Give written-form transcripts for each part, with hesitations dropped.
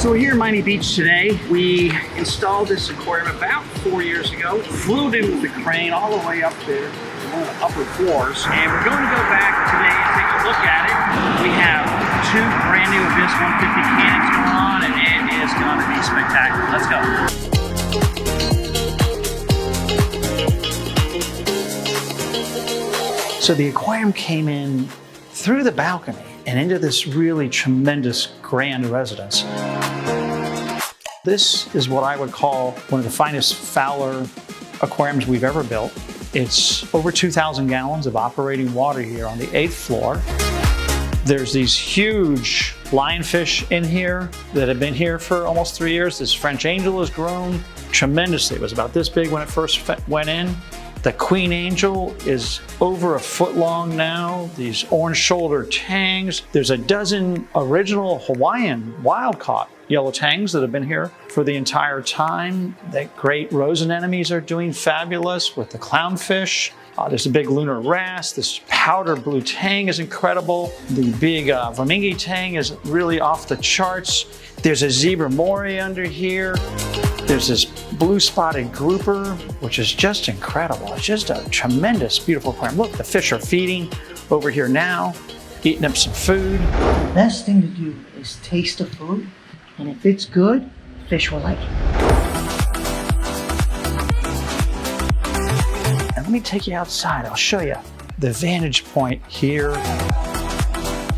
So we're here in Miami Beach today. We installed this aquarium about 4 years ago. Flew it in with the crane all the way up there to one of the upper floors. And we're going to go back today and take a look at it. We have two brand new Abyzz 150 cannons going on, and it is going to be spectacular. Let's go. So the aquarium came in through the balcony and into this really tremendous grand residence. This is what I would call one of the finest Fowlr aquariums we've ever built. It's over 2,000 gallons of operating water here on the 8th floor. There's these huge lionfish in here that have been here for almost 3 years. This French angel has grown tremendously. It was about this big when it first went in. The queen angel is over a foot long now. These orange shoulder tangs. There's a dozen original Hawaiian wild-caught yellow tangs that have been here for the entire time. The great rose anemones are doing fabulous with the clownfish. There's a big lunar wrasse. This powder blue tang is incredible. The big Vermingi tang is really off the charts. There's a zebra moray under here. There's this blue spotted grouper, which is just incredible. It's just a tremendous, beautiful aquarium. Look, the fish are feeding over here now, eating up some food. The best thing to do is taste the food, and if it's good, fish will like it. And let me take you outside. I'll show you the vantage point here.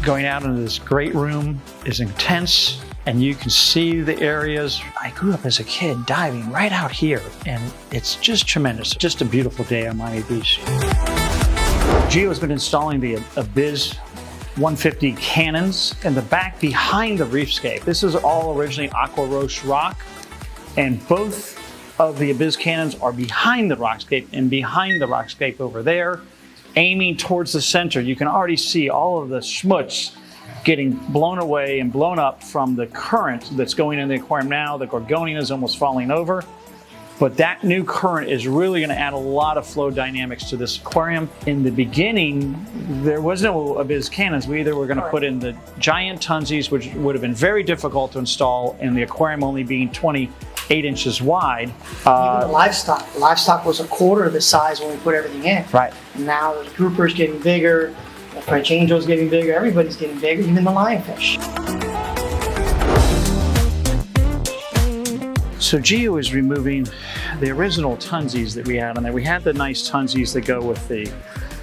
Going out into this great room is intense. And you can see the areas. I grew up as a kid diving right out here, and it's just tremendous. Just a beautiful day on Miami Beach. Gio has been installing the Abyzz 150 cannons in the back behind the reefscape. This is all originally aqua roche rock, and both of the Abyzz cannons are behind the rockscape, and behind the rockscape over there, aiming towards the center. You can already see all of the schmutz getting blown away and blown up from the current that's going in the aquarium now. The gorgonian is almost falling over. But that new current is really going to add a lot of flow dynamics to this aquarium. In the beginning, there was no Abyzz cannons. We either were going to put in the giant Tonsies, which would have been very difficult to install, and the aquarium only being 28 inches wide. Even the livestock. The livestock was a quarter of the size when we put everything in. Right. Now the grouper's getting bigger. The French angel's getting bigger, everybody's getting bigger, even the lionfish. So Gio is removing the original Tonsies that we had on there. We had the nice Tonsies that go with the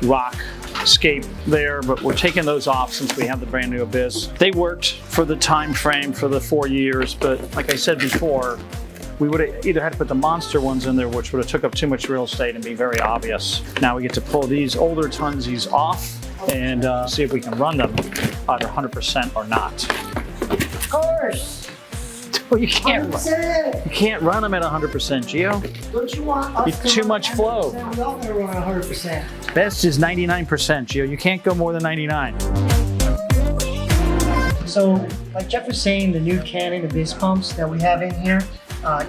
rock scape there, but we're taking those off since we have the brand new Abyzz. They worked for the time frame for the 4 years, but like I said before, we would have either had to put the monster ones in there, which would have took up too much real estate and be very obvious. Now we get to pull these older Tonsies off and see if we can run them either 100% or not. Of course. Well, you can't run them at 100%, Gio. Don't you want us to too much flow. We're all gonna run 100%. Best is 99%, Gio. You can't go more than 99. So, like Jeff was saying, the new Cannon Abyzz pumps that we have in here,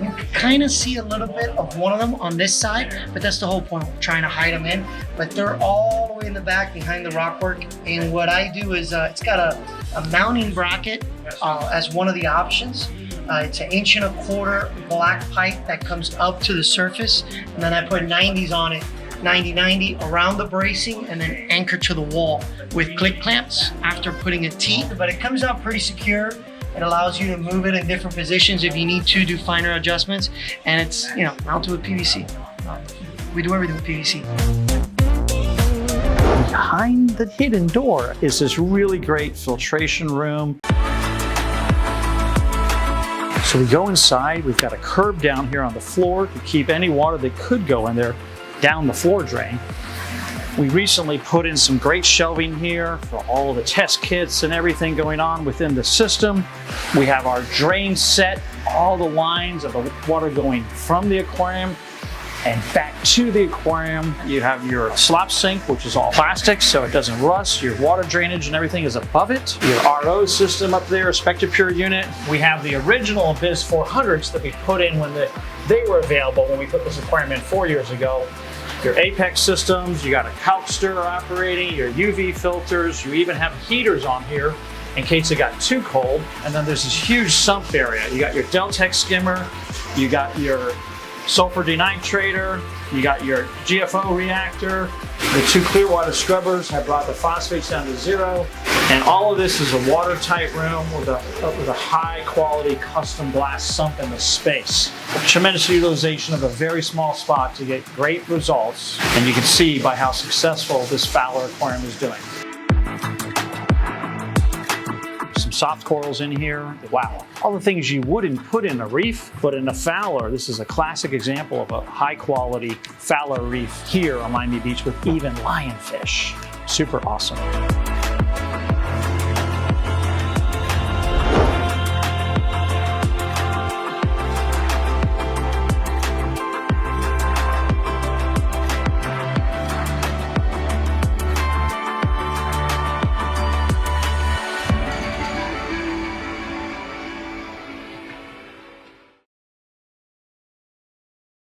you can kind of see a little bit of one of them on this side, but that's the whole point. We're trying to hide them in, but they're all the way in the back behind the rockwork. And what I do is, it's got a mounting bracket as one of the options. It's 1.25 inch black pipe that comes up to the surface, and then I put 90s on it, 90-90 around the bracing, and then anchored to the wall with click clamps after putting a T. But it comes out pretty secure. It allows you to move it in different positions if you need to do finer adjustments, and it's, you know, mounted with PVC. We do everything with PVC. Behind the hidden door is this really great filtration room. So we go inside, we've got a curb down here on the floor to keep any water that could go in there down the floor drain. We recently put in some great shelving here for all the test kits and everything going on within the system. We have our drain set, all the lines of the water going from the aquarium and back to the aquarium. You have your slop sink, which is all plastic, so it doesn't rust. Your water drainage and everything is above it. Your RO system up there, CHEMI-PURE unit. We have the original Abyzz 400s that we put in when they were available when we put this aquarium in 4 years ago. Your Apex systems, you got a calc stirrer operating, your UV filters, you even have heaters on here in case it got too cold. And then there's this huge sump area. You got your DELTEC skimmer, you got your sulfur denitrator, you got your GFO reactor. The 2 clear water scrubbers have brought the phosphates down to 0. And all of this is a watertight room with a high quality custom glass sump in the space. Tremendous utilization of a very small spot to get great results. And you can see by how successful this Fowlr Aquarium is doing. Some soft corals in here. Wow. All the things you wouldn't put in a reef, but in a Fowlr, this is a classic example of a high quality Fowlr reef here on Miami Beach with even lionfish. Super awesome.